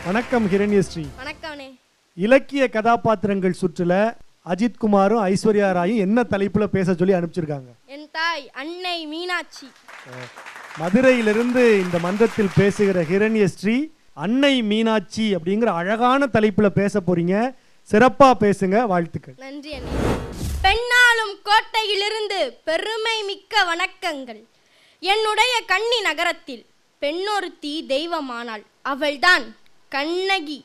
வணக்கம் ஹிரண்யஸ்ரீ. வணக்கம்னே. இலக்கிய கதாபாத்திரங்கள் சுற்றுல அஜித் குமாரும் ஐஸ்வர்யா ராயும் என்ன தலைப்புல பேச சொல்லி அனுப்பிச்சிருக்காங்க? என் தாய் அன்னை மீனாட்சி. மதுரையிலிருந்து இந்த மன்றத்தில் பேசுகிற ஹிரண்யஸ்ரீ அன்னை மீனாட்சி அப்படிங்கிற அழகான தலைப்புல பேச போறீங்க. சிறப்பா பேசுங்க. வாழ்த்துக்கள். நன்றி அண்ணே. பெண்ணாலும் கோட்டையிலிருந்து பெருமை மிக்க வணக்கங்கள். என்னுடைய கன்னி நகரத்தில் பெண்ணொருத்தி தெய்வமானாள். அவள்தான் கண்ணகி.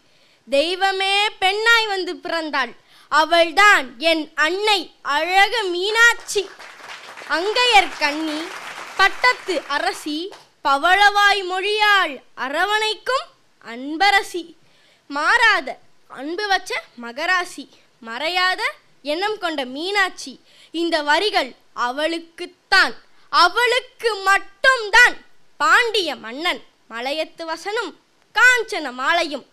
தெய்வமே பெண்ணாய் வந்து பிறந்தாள். அவள்தான் என் அன்னை அழகு மீனாட்சி. அங்கையர் கண்ணி, பட்டத்து அரசி, பவளவாய் மொழியாள் அரவணைக்கும் அன்பரசி. மாறாத அன்பு வச்ச மகராசி, மறையாத எண்ணம் கொண்ட மீனாட்சி. இந்த வரிகள் அவளுக்குத்தான், அவளுக்கு மட்டும்தான். பாண்டிய மன்னன் மலையத்து வசனும் காஞ்சன மாலையும்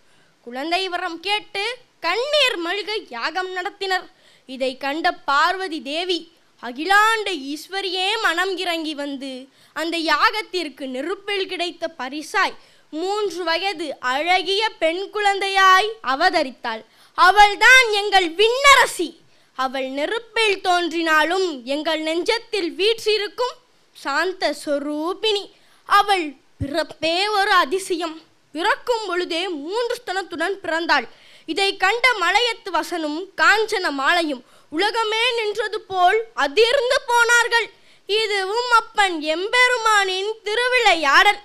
குழந்தை வரம் கேட்டு கண்ணீர் மல்க யாகம் நடத்தினர். இதை கண்ட பார்வதி தேவி அகிலாண்ட ஈஸ்வரியே மனம் இறங்கி வந்து அந்த யாகத்திற்கு நெருப்பில் கிடைத்த பரிசாய் 3 வயது அழகிய பெண் குழந்தையாய் அவதரித்தாள். அவள்தான் எங்கள் விண்ணரசி. அவள் நெருப்பில் தோன்றினாலும் எங்கள் நெஞ்சத்தில் வீற்றிருக்கும் சாந்த சொரூபினி. அவள் பிறப்பே ஒரு அதிசயம். பிறக்கும் பொழுதே 3 ஸ்தனத்துடன் பிறந்தாள். இதை கண்ட மலையத்து வசனும் காஞ்சன மாலையும் உலகமே நின்றது போல் அதிர்ந்து போனார்கள். இதுவும் அப்பன் எம்பெருமானின் திருவிளையாடல்.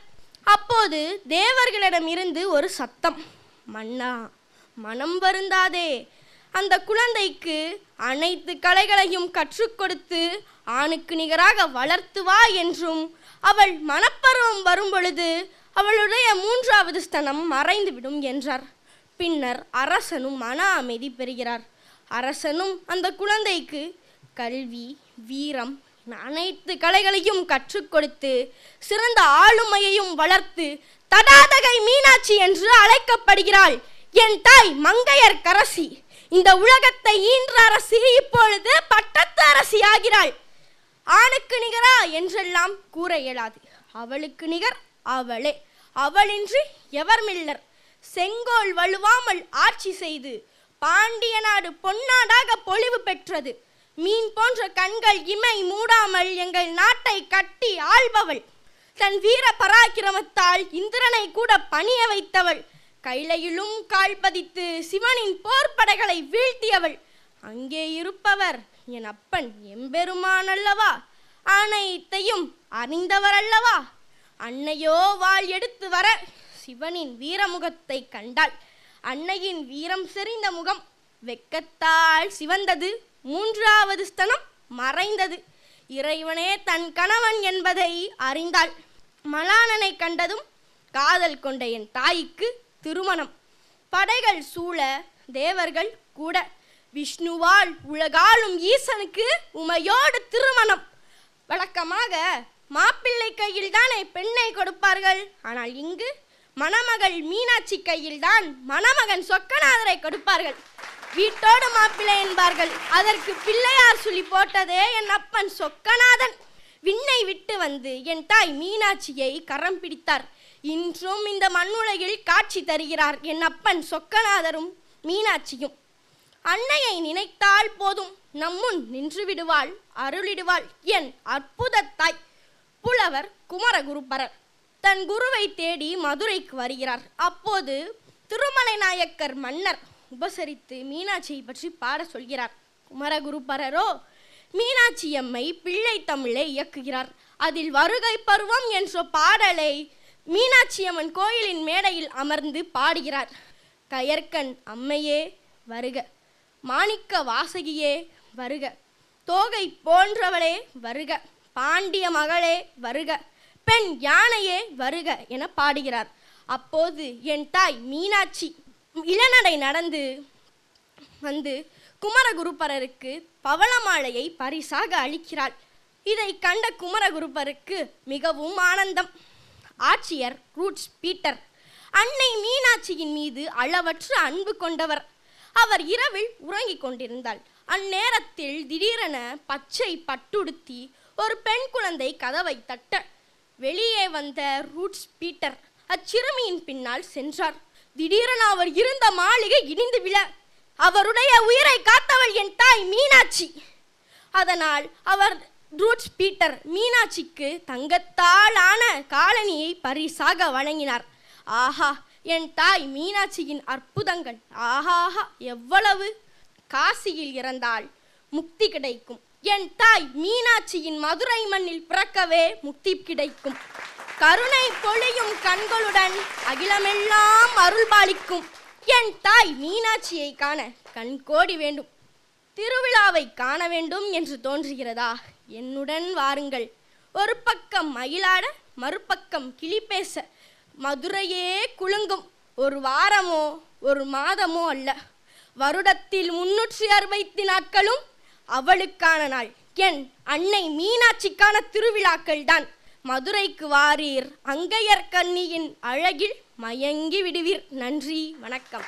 அப்போது தேவர்களிடம் இருந்து ஒரு சத்தம், மன்னா மனம் வருந்தாதே, அந்த குழந்தைக்கு அனைத்து கலைகளையும் கற்றுக் கொடுத்து ஆணுக்கு நிகராக வளர்த்து வா என்றும், அவள் மனப்பருவம் வரும் பொழுது அவளுடைய 3வது ஸ்தனம் மறைந்துவிடும் என்றார். பின்னர் அரசனும் மன அமைதி பெறுகிறார். அரசனும் அந்த குழந்தைக்கு கல்வி, வீரம், அனைத்து கலைகளையும் கற்றுக் கொடுத்து சிறந்த ஆளுமையையும் வளர்த்து தடாதகை மீனாட்சி என்று அழைக்கப்படுகிறாள். என் தாய் மங்கையர் கரசி, இந்த உலகத்தை ஈன்ற அரசி இப்பொழுது பட்டத்து அரசி ஆகிறாள். ஆணுக்கு நிகரா என்றெல்லாம் கூற இயலாது. அவளுக்கு நிகர் அவளே. அவளின்றி எவர் மில்லர். செங்கோல் வலுவாமல் ஆட்சி செய்து பாண்டிய நாடு பொன்னாடாக பொலிவு பெற்றது. மீன் போன்ற கண்கள் இமை மூடாமல் எங்கள் நாட்டை கட்டி ஆள்பவள். தன் வீர பராக்கிரமத்தால் இந்திரனை கூட பணிய வைத்தவள். கைலையிலும் கால் பதித்து சிவனின் போர்ப்படைகளை வீழ்த்தியவள். அங்கே இருப்பவர் என் அப்பன் எம்பெருமான் அல்லவா? அனைத்தையும் அறிந்தவர் அல்லவா? அன்னையோ வாள் எடுத்து வர சிவனின் வீரமுகத்தை கண்டாள். அன்னையின் வீரம் செறிந்த முகம் வெக்கத்தால் சிவந்தது. 3வது ஸ்தனம் மறைந்தது. இறைவனே தன் கணவன் என்பதை அறிந்தாள். மலானனை கண்டதும் காதல் கொண்ட என் தாய்க்கு திருமணம். படைகள் சூழ தேவர்கள் கூட. விஷ்ணுவால் உலகாலும் ஈசனுக்கு உமையோடு திருமணம். வழக்கமாக மாப்பிள்ளை கையில் தானே பெண்ணை கொடுப்பார்கள். ஆனால் இங்கு மணமகள் மீனாட்சி கையில் தான் மணமகன் சொக்கநாதரை கொடுப்பார்கள். வீட்டோடு மாப்பிள்ளை என்பார்கள். அதற்கு பிள்ளையார் சொல்லி போட்டதே என் அப்பன் சொக்கநாதன். விண்ணை விட்டு வந்து என் தாய் மீனாட்சியை கரம் பிடித்தார். இன்றும் இந்த மண்ணுலகில் காட்சி தருகிறார் என் அப்பன் சொக்கநாதரும் மீனாட்சியும். அன்னையை நினைத்தால் போதும், நம்முன் நின்று விடுவாள், அருளிடுவாள் என் அற்புத தாய். புலவர் குமரகுருபரர் தன் குருவை தேடி மதுரைக்கு வருகிறார். அப்போது திருமலை நாயக்கர் மன்னர் உபசரித்து மீனாட்சியை பற்றி பாட சொல்கிறார். குமரகுருபரரோ மீனாட்சி அம்மை பிள்ளை தமிழை இயக்குகிறார். அதில் வருகை பருவம் என்ற பாடலை மீனாட்சி அம்மன் கோயிலின் மேடையில் அமர்ந்து பாடுகிறார். கயற்கண் அம்மையே வருக, மாணிக்க வாசகியே வருக, தோகை போன்றவளே வருக, பாண்டிய மகளே வருக, பெண் யானையே வருக என பாடுகிறார். அப்போது என் தாய் மீனாட்சி இளநடை நடந்து வந்து குமரகுருபரருக்கு பவளமாலையை பரிசாக அளிக்கிறாள். இதை கண்ட குமரகுருபருக்கு மிகவும் ஆனந்தம். ஆட்சியர் ரூட்ஸ் பீட்டர் அன்னை மீனாட்சியின் மீது அளவற்ற அன்பு கொண்டவர். அவர் இரவில் உறங்கிக் கொண்டிருந்தாள். அந்நேரத்தில் திடீரென பச்சை பட்டுடுத்தி ஒரு பெண் குழந்தை கதவை தட்ட வெளியே வந்த ரூட்ஸ் பீட்டர் அச்சிறுமியின் பின்னால் சென்றார். திடீரென அவர் இருந்த மாளிகை இடிந்து விழ அவருடைய உயிரை காத்தவள் என் தாய் மீனாட்சி. அதனால் அவர் ரூட்ஸ் பீட்டர் மீனாட்சிக்கு தங்கத்தால் ஆன காலணியை பரிசாக வழங்கினார். ஆஹா, என் தாய் மீனாட்சியின் அற்புதங்கள் ஆஹாஹா எவ்வளவு! காசியில் இறந்தால் முக்தி கிடைக்கும். என் தாய் மீனாட்சியின் மதுரை மண்ணில் பிறக்கவே முக்தி கிடைக்கும். கருணை பொழியும் கண்களுடன் அகிலமெல்லாம் அருள்பாலிக்கும் என் தாய் மீனாட்சியை காண கண்கோடி வேண்டும். திருவிழாவை காண வேண்டும் என்று தோன்றுகிறதா? என்னுடன் வாருங்கள். ஒரு பக்கம் மயிலாட, மறுபக்கம் கிளி பேச மதுரையே குலுங்கும். ஒரு வாரமோ ஒரு மாதமோ அல்ல, வருடத்தில் 360 நாட்களும் அவளுக்கான நாள். என் அன்னை மீனாட்சிக்கான திருவிழாக்கள் தான். மதுரைக்கு வாரீர், அங்கையர் கன்னியின் அழகில் மயங்கி விடுவீர். நன்றி, வணக்கம்.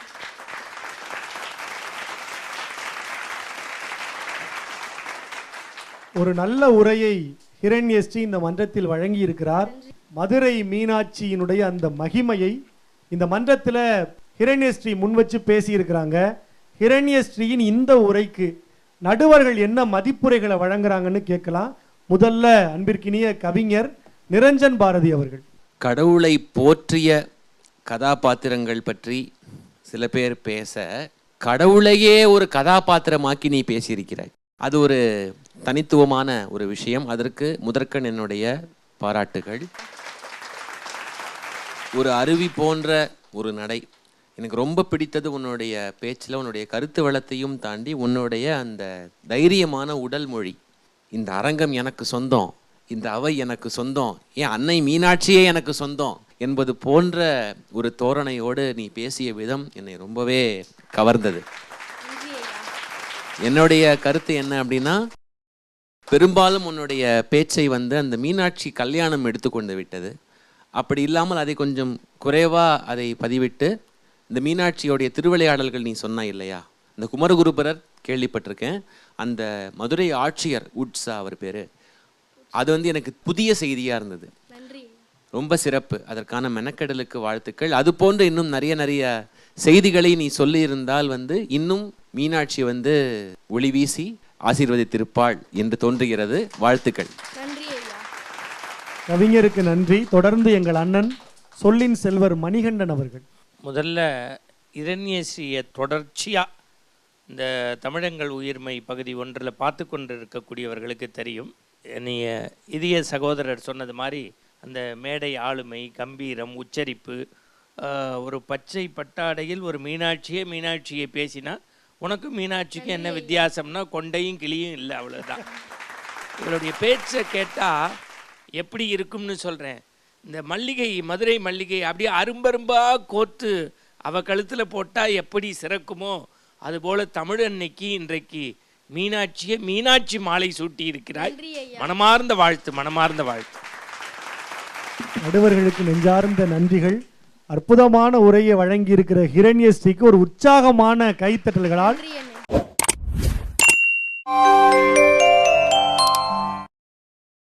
ஒரு நல்ல உரையை ஹிரண்யஸ்ரீ இந்த மன்றத்தில் வழங்கி இருக்கிறார். மதுரை மீனாட்சியினுடைய அந்த மகிமையை இந்த மன்றத்தில் ஹிரண்யஸ்ரீ முன்வச்சு பேசியிருக்கிறாங்க. ஹிரண்யஸ்ரீயின் இந்த உரைக்கு நடுவர்கள் என்ன மதிப்புரைகளை வழங்குறாங்கன்னு கேட்கலாம். முதல்ல அன்பிற்கினிய கவிஞர் நிரஞ்சன் பாரதி அவர்கள். கடவுளை போற்றிய கதாபாத்திரங்கள் பற்றி சில பேர் பேச, கடவுளையே ஒரு கதாபாத்திரமாக்கி நீ பேசியிருக்கிறாய். அது ஒரு தனித்துவமான ஒரு விஷயம். அதற்கு முதற்கண் என்னுடைய பாராட்டுகள். ஒரு அருவி போன்ற ஒரு நடை. எனக்கு ரொம்ப பிடித்தது உன்னுடைய பேச்சில் உன்னுடைய கருத்து வளத்தையும் தாண்டி உன்னுடைய அந்த தைரியமான உடல் மொழி. இந்த அரங்கம் எனக்கு சொந்தம், இந்த அவை எனக்கு சொந்தம், ஏன் அன்னை மீனாட்சியே எனக்கு சொந்தம் என்பது போன்ற ஒரு தோரணையோடு நீ பேசிய விதம் என்னை ரொம்பவே கவர்ந்தது. என்னுடைய கருத்து என்ன அப்படின்னா, பெரும்பாலும் உன்னுடைய பேச்சை அந்த மீனாட்சி கல்யாணம் எடுத்துக்கொண்டு விட்டது. அப்படி இல்லாமல் அதை கொஞ்சம் குறைவாக அதை பதிவிட்டு இந்த மீனாட்சியோடைய திருவிளையாடல்கள் நீ சொன்ன இல்லையா, இந்த குமரகுருபரர் கேள்விப்பட்டிருக்கேன், அந்த மதுரை ஆட்சியர் உட்ஸா அவர் பேர், அது எனக்கு புதிய செய்தியாக இருந்தது. ரொம்ப சிறப்பு. அதற்கான மெனக்கெடலுக்கு வாழ்த்துக்கள். அது போன்ற இன்னும் நிறைய செய்திகளை நீ சொல்லியிருந்தால் இன்னும் மீனாட்சி ஒளி வீசி ஆசீர்வதித்திருப்பாள் என்று தோன்றுகிறது. வாழ்த்துக்கள். கவிஞருக்கு நன்றி. தொடர்ந்து எங்கள் அண்ணன் சொல்லின் செல்வர் மணிகண்டன் அவர்கள். முதல்ல இரண்யஸ்ரீயை தொடர்ச்சியாக இந்த தமிழங்கள் உயிர்மை பகுதி 1 பார்த்து கொண்டு இருக்கக்கூடியவர்களுக்கு தெரியும். நீ இதய சகோதரர் சொன்னது மாதிரி அந்த மேடை ஆளுமை, கம்பீரம், உச்சரிப்பு, ஒரு பச்சை பட்டாடையில் ஒரு மீனாட்சியை பேசினா உனக்கும் மீனாட்சிக்கும் என்ன வித்தியாசம்னா கொண்டையும் கிளியும் இல்லை, அவ்வளோதான். இவருடைய பேச்சை கேட்டால் எப்படி இருக்கும்னு சொல்கிறேன். இந்த மல்லிகை, மதுரை மல்லிகை அப்படியே அரும்பரும்பாக கோர்த்து அவ கழுத்தில் போட்டால் எப்படி சிறக்குமோ அதுபோல் தமிழ் அன்னைக்கு இன்றைக்கு மீனாட்சியை மீனாட்சி மாலை சூட்டி இருக்கிறாய். மனமார்ந்த வாழ்த்து, மனமார்ந்த வாழ்த்து. நடுவர்களுக்கு நெஞ்சார்ந்த நன்றிகள். அற்புதமான உரையை வழங்கி இருக்கிற ஹிரண்யஸ்ரீக்கு ஒரு உற்சாகமான கைத்தட்டல்களால்